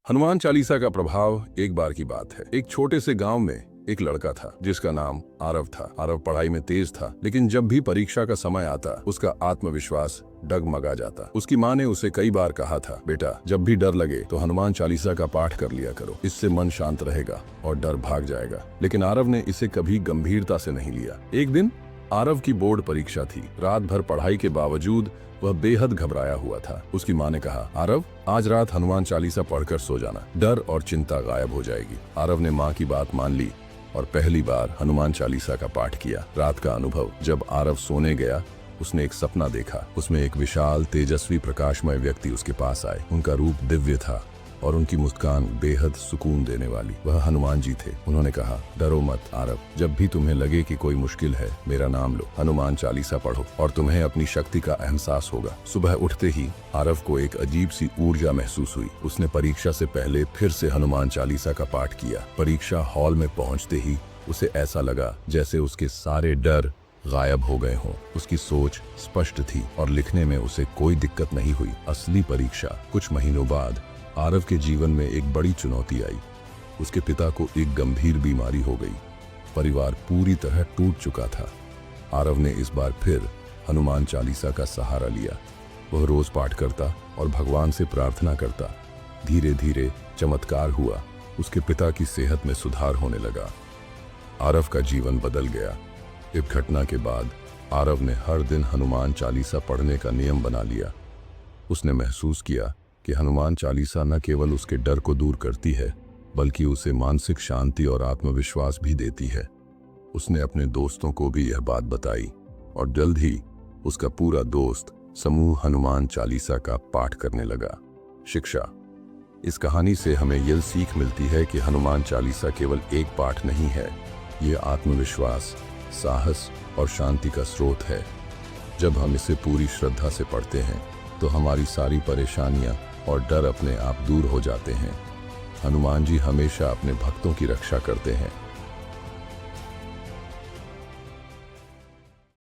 हनुमान चालीसा का प्रभाव एक बार की बात है। एक छोटे से गांव में एक लड़का था जिसका नाम आरव था। आरव पढ़ाई में तेज था, लेकिन जब भी परीक्षा का समय आता उसका आत्मविश्वास डगमगा जाता। उसकी माँ ने उसे कई बार कहा था, बेटा जब भी डर लगे तो हनुमान चालीसा का पाठ कर लिया करो, इससे मन शांत रहेगा और डर भाग जाएगा। लेकिन आरव ने इसे कभी गंभीरता से नहीं लिया। एक दिन आरव की बोर्ड परीक्षा थी। रात भर पढ़ाई के बावजूद वह बेहद घबराया हुआ था। उसकी माँ ने कहा, आरव आज रात हनुमान चालीसा पढ़कर सो जाना, डर और चिंता गायब हो जाएगी। आरव ने माँ की बात मान ली और पहली बार हनुमान चालीसा का पाठ किया। रात का अनुभव, जब आरव सोने गया उसने एक सपना देखा। उसमें एक विशाल तेजस्वी प्रकाशमय व्यक्ति उसके पास आए। उनका रूप दिव्य था और उनकी मुस्कान बेहद सुकून देने वाली। वह हनुमान जी थे। उन्होंने कहा, डरो मत आरव, जब भी तुम्हें लगे कि कोई मुश्किल है मेरा नाम लो, हनुमान चालीसा पढ़ो और तुम्हें अपनी शक्ति का एहसास होगा। सुबह उठते ही आरव को एक अजीब सी ऊर्जा महसूस हुई। उसने परीक्षा से पहले फिर से हनुमान चालीसा का पाठ किया। परीक्षा हॉल में पहुंचते ही उसे ऐसा लगा जैसे उसके सारे डर गायब हो गए हों। उसकी सोच स्पष्ट थी और लिखने में उसे कोई दिक्कत नहीं हुई। असली परीक्षा। कुछ महीनों बाद आरव के जीवन में एक बड़ी चुनौती आई। उसके पिता को एक गंभीर बीमारी हो गई। परिवार पूरी तरह टूट चुका था। आरव ने इस बार फिर हनुमान चालीसा का सहारा लिया। वह रोज पाठ करता और भगवान से प्रार्थना करता। धीरे धीरे चमत्कार हुआ। उसके पिता की सेहत में सुधार होने लगा। आरव का जीवन बदल गया। इस घटना के बाद आरव ने हर दिन हनुमान चालीसा पढ़ने का नियम बना लिया। उसने महसूस किया कि हनुमान चालीसा न केवल उसके डर को दूर करती है, बल्कि उसे मानसिक शांति और आत्मविश्वास भी देती है। उसने अपने दोस्तों को भी यह बात बताई और जल्द ही उसका पूरा दोस्त समूह हनुमान चालीसा का पाठ करने लगा। शिक्षा। इस कहानी से हमें यह सीख मिलती है कि हनुमान चालीसा केवल एक पाठ नहीं है, ये आत्मविश्वास, साहस और शांति का स्रोत है। जब हम इसे पूरी श्रद्धा से पढ़ते हैं तो हमारी सारी परेशानियां और डर अपने आप दूर हो जाते हैं। हनुमान जी हमेशा अपने भक्तों की रक्षा करते हैं।